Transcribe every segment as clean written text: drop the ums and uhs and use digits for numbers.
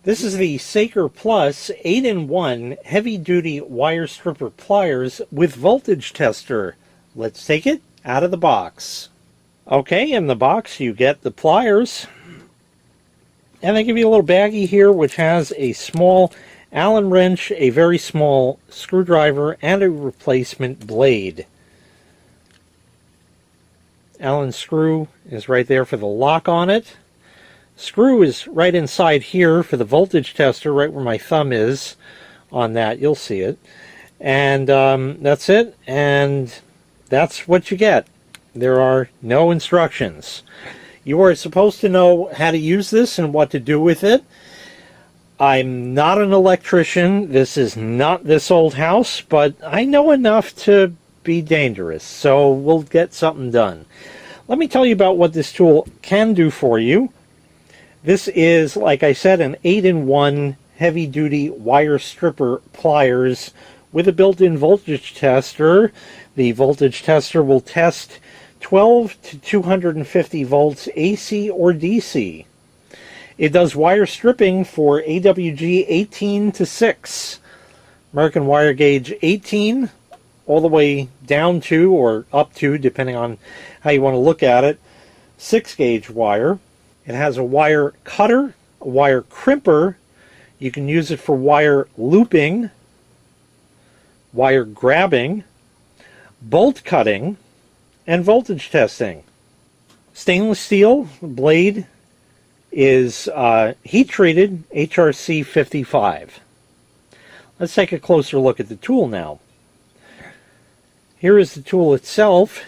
This is the Sakerplus 8-in-1 heavy-duty wire stripper pliers with voltage tester. Let's take it out of the box. Okay, in the box you get the pliers, and they give you a little baggie here which has a small Allen wrench, a very small screwdriver, and a replacement blade. Allen screw is right there for the lock on it. Screw is right inside here for the voltage tester, right where my thumb is on that. You'll see it. And that's it. And that's what you get. There are no instructions. You are supposed to know how to use this and what to do with it. I'm not an electrician. This is not this old house, but I know enough to be dangerous. So we'll get something done. Let me tell you about what this tool can do for you. This is, like I said, an 8-in-1 heavy-duty wire stripper pliers with a built-in voltage tester. The voltage tester will test 12 to 250 volts AC or DC. It does wire stripping for AWG 18 to 6, American wire gauge 18, all the way down to or up to, depending on how you want to look at it, 6 gauge wire. It has a wire cutter, a wire crimper. You can use it for wire looping, wire grabbing, bolt cutting, and voltage testing. Stainless steel blade is heat treated HRC 55. Let's take a closer look at the tool now. Here is the tool itself.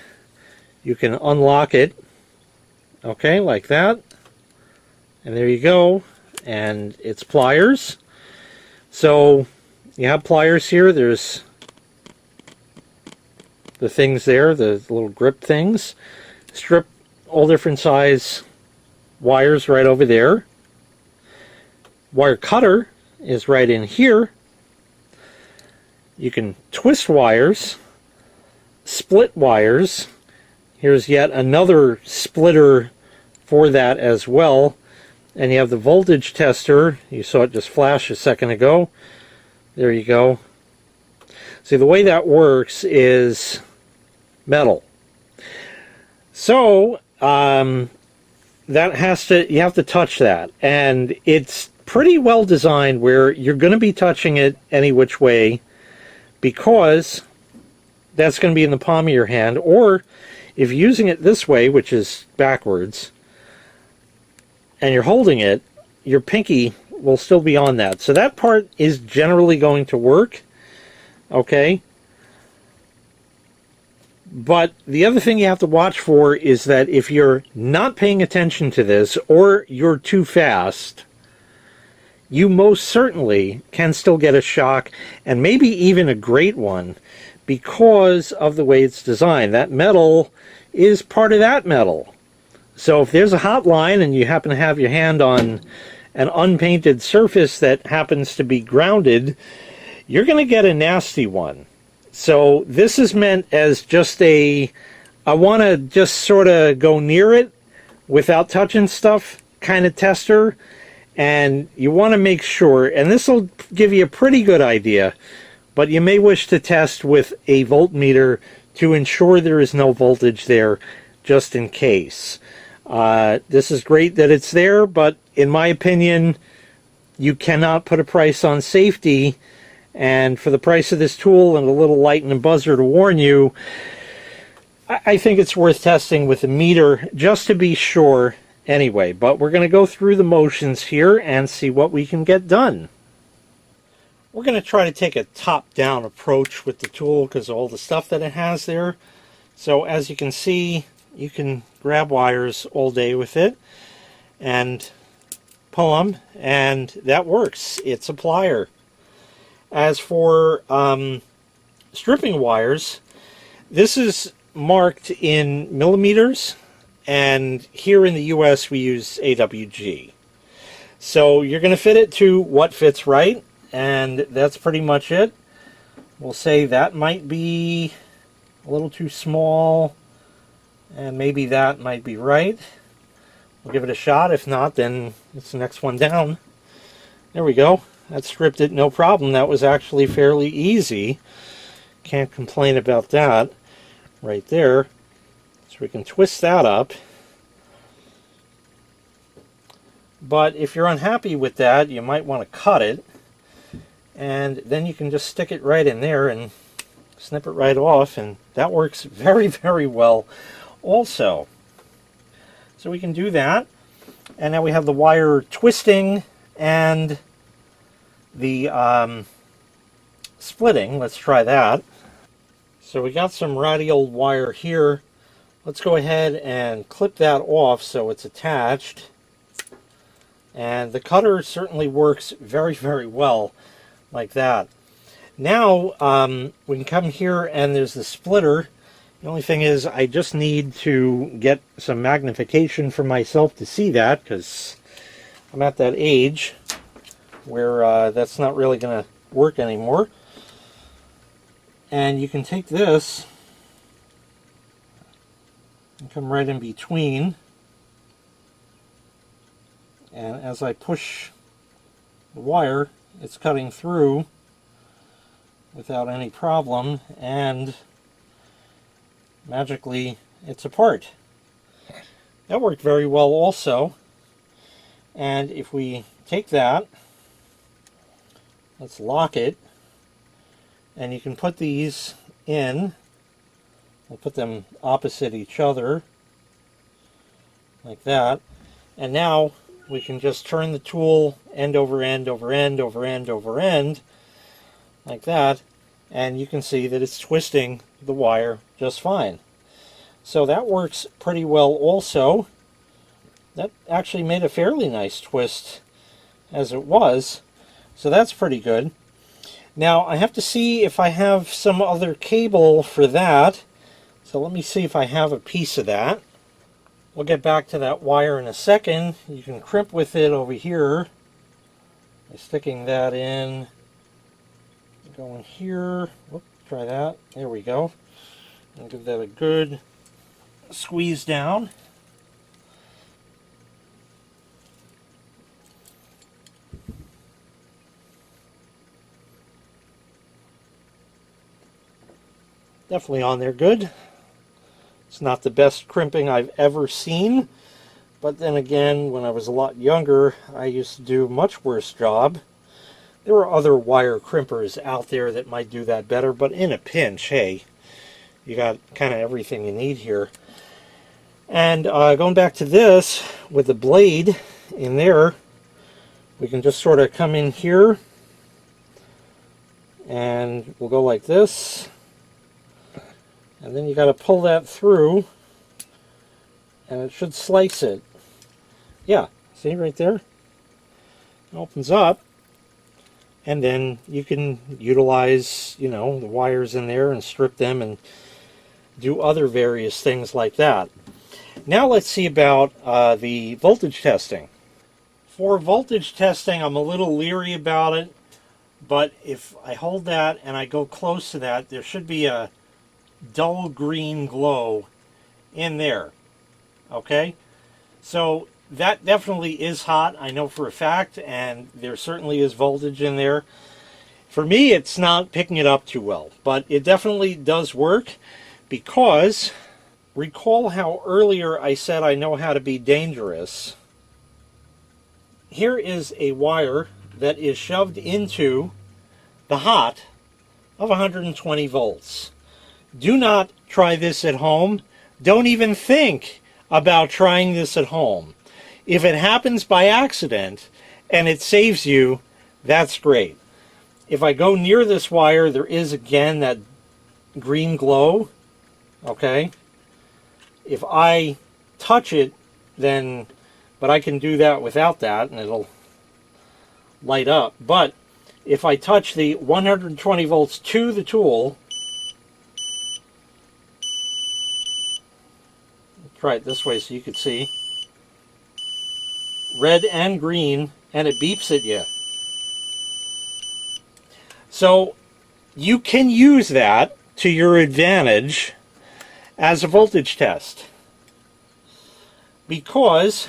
You can unlock it, okay, like that. And there you go, and it's pliers. So you have pliers here. There's the things there, the little grip things. Strip all different size wires right over there. Wire cutter is right in here. You can twist wires, split wires. Here's yet another splitter for that as well. And you have the voltage tester. You saw it just flash a second ago. There you go. See, the way that works is metal. So you have to touch that, and it's pretty well designed where you're going to be touching it any which way, because that's going to be in the palm of your hand. Or if you're using it this way, which is backwards, and you're holding it, your pinky will still be on that. So that part is generally going to work, okay? But the other thing you have to watch for is that if you're not paying attention to this, or you're too fast, you most certainly can still get a shock, and maybe even a great one, because of the way it's designed. That metal is part of that metal. So if there's a hot line and you happen to have your hand on an unpainted surface that happens to be grounded, you're going to get a nasty one. So this is meant as just I want to just sort of go near it without touching stuff kind of tester. And you want to make sure, and this will give you a pretty good idea, but you may wish to test with a voltmeter to ensure there is no voltage there, just in case. This is great that it's there, but in my opinion, you cannot put a price on safety. And for the price of this tool and a little light and a buzzer to warn you, I think it's worth testing with a meter just to be sure anyway. But we're going to go through the motions here and see what we can get done. We're going to try to take a top-down approach with the tool because of all the stuff that it has there. So as you can see, you can grab wires all day with it and pull them, and that works. It's a plier. As for stripping wires, this is marked in millimeters, and here in the US we use AWG. So you're going to fit it to what fits right, and that's pretty much it. We'll say that might be a little too small, and maybe that might be right. We'll give it a shot. If not, then it's the next one down. There we go. That stripped it no problem. That was actually fairly easy. Can't complain about that right there. So we can twist that up. But if you're unhappy with that, you might want to cut it. And then you can just stick it right in there and snip it right off. And that works very, very well also. So we can do that. And now we have the wire twisting and the splitting. Let's try that. So we got some ratty old wire here. Let's go ahead and clip that off so it's attached. And the cutter certainly works very, very well like that. Now we can come here and there's the splitter. The only thing is I just need to get some magnification for myself to see that, because I'm at that age where that's not really going to work anymore. And you can take this and come right in between. And as I push the wire, it's cutting through without any problem, and magically it's apart. That worked very well also. And if we take that, let's lock it, and you can put these in. We'll put them opposite each other like that. And now we can just turn the tool end over end over end over end over end like that, and you can see that it's twisting the wire just fine. So that works pretty well also. That actually made a fairly nice twist as it was, so that's pretty good. Now I have to see if I have some other cable for that, so let me see if I have a piece of that. We'll get back to that wire in a second. You can crimp with it over here by sticking that in. Going here. Whoop, try that. There we go. And give that a good squeeze down. Definitely on there good. It's not the best crimping I've ever seen, but then again, when I was a lot younger, I used to do a much worse job. There are other wire crimpers out there that might do that better, but in a pinch, hey, you got kind of everything you need here. And going back to this, with the blade in there, we can just sort of come in here, and we'll go like this. And then you got to pull that through, and it should slice it. Yeah, see right there? It opens up, and then you can utilize, you know, the wires in there and strip them and do other various things like that. Now let's see about the voltage testing. For voltage testing, I'm a little leery about it, but if I hold that and I go close to that, there should be a dull green glow in there. Okay, so that definitely is hot, I know for a fact, and there certainly is voltage in there. For me, it's not picking it up too well, but it definitely does work, because recall how earlier I said I know how to be dangerous. Here is a wire that is shoved into the hot of 120 volts. Do not try this at home. Don't even think about trying this at home. If it happens by accident and it saves you, that's great. If I go near this wire, there is again that green glow. Okay? If I touch it, then, but I can do that without that and it'll light up. But if I touch the 120 volts to the tool, try it this way so you could see. Red and green, and it beeps at you. So you can use that to your advantage as a voltage test. Because,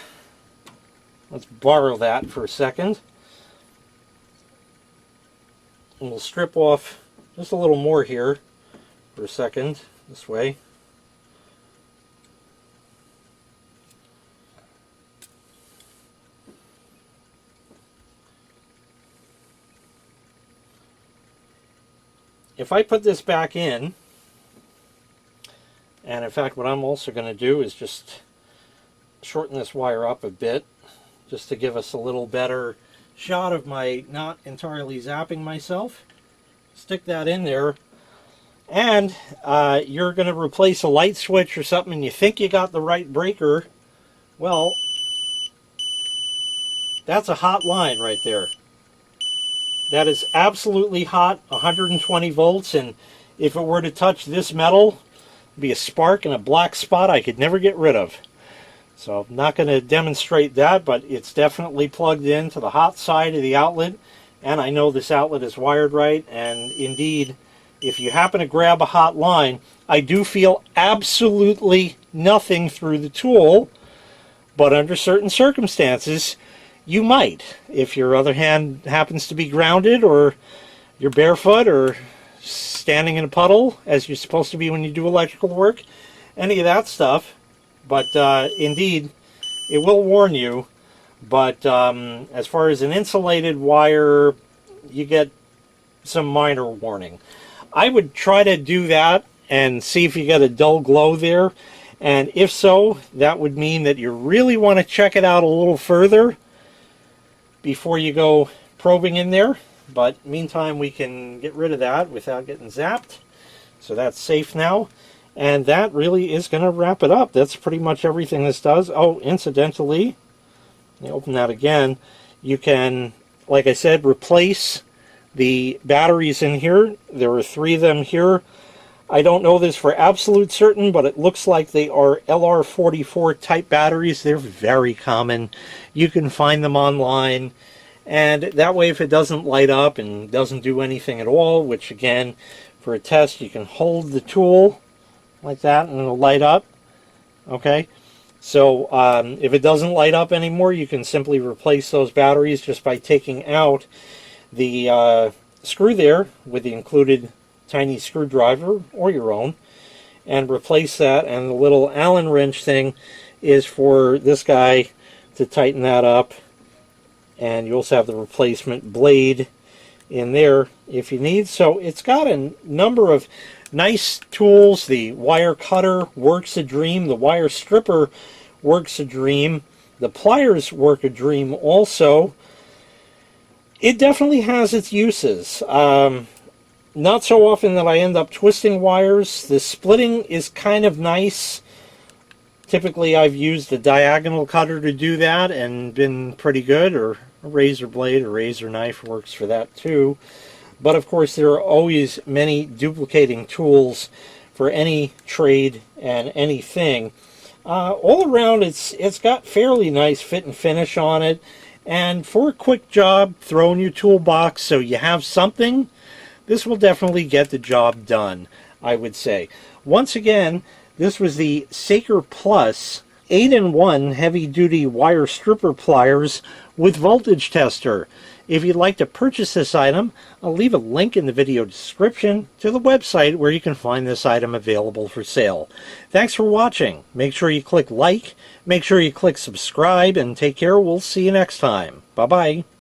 let's borrow that for a second. And we'll strip off just a little more here for a second, this way. If I put this back in, and in fact what I'm also going to do is just shorten this wire up a bit, just to give us a little better shot of my not entirely zapping myself. Stick that in there, and you're going to replace a light switch or something and you think you got the right breaker. Well, that's a hot line right there. That is absolutely hot, 120 volts, and if it were to touch this metal, it'd be a spark and a black spot I could never get rid of. So I'm not going to demonstrate that, but it's definitely plugged into the hot side of the outlet, and I know this outlet is wired right, and indeed, if you happen to grab a hot line, I do feel absolutely nothing through the tool, but under certain circumstances, you might. If your other hand happens to be grounded, or you're barefoot, or standing in a puddle, as you're supposed to be when you do electrical work, any of that stuff. But indeed, it will warn you. But as far as an insulated wire, you get some minor warning. I would try to do that and see if you get a dull glow there. And if so, that would mean that you really want to check it out a little further before you go probing in there. But meantime, we can get rid of that without getting zapped. So that's safe now. And that really is going to wrap it up. That's pretty much everything this does. Oh, incidentally, let me open that again. You can, like I said, replace the batteries in here. There are 3 of them here. I don't know this for absolute certain, but it looks like they are LR44 type batteries. They're very common. You can find them online. And that way, if it doesn't light up and doesn't do anything at all, which again, for a test, you can hold the tool like that and it'll light up. Okay, so if it doesn't light up anymore, you can simply replace those batteries just by taking out the screw there with the included tiny screwdriver, or your own, and replace that. And the little Allen wrench thing is for this guy to tighten that up, and you also have the replacement blade in there if you need. So it's got a number of nice tools. The wire cutter works a dream. The wire stripper works a dream. The pliers work a dream also. It definitely has its uses. Not so often that I end up twisting wires. The splitting is kind of nice. Typically I've used a diagonal cutter to do that and been pretty good, or a razor blade or razor knife works for that too. But of course there are always many duplicating tools for any trade and anything. All around it's got fairly nice fit and finish on it, and for a quick job, throw in your toolbox so you have something. This will definitely get the job done, I would say. Once again, this was the Sakerplus 8-in-1 heavy-duty wire stripper pliers with voltage tester. If you'd like to purchase this item, I'll leave a link in the video description to the website where you can find this item available for sale. Thanks for watching. Make sure you click like, make sure you click subscribe, and take care. We'll see you next time. Bye-bye.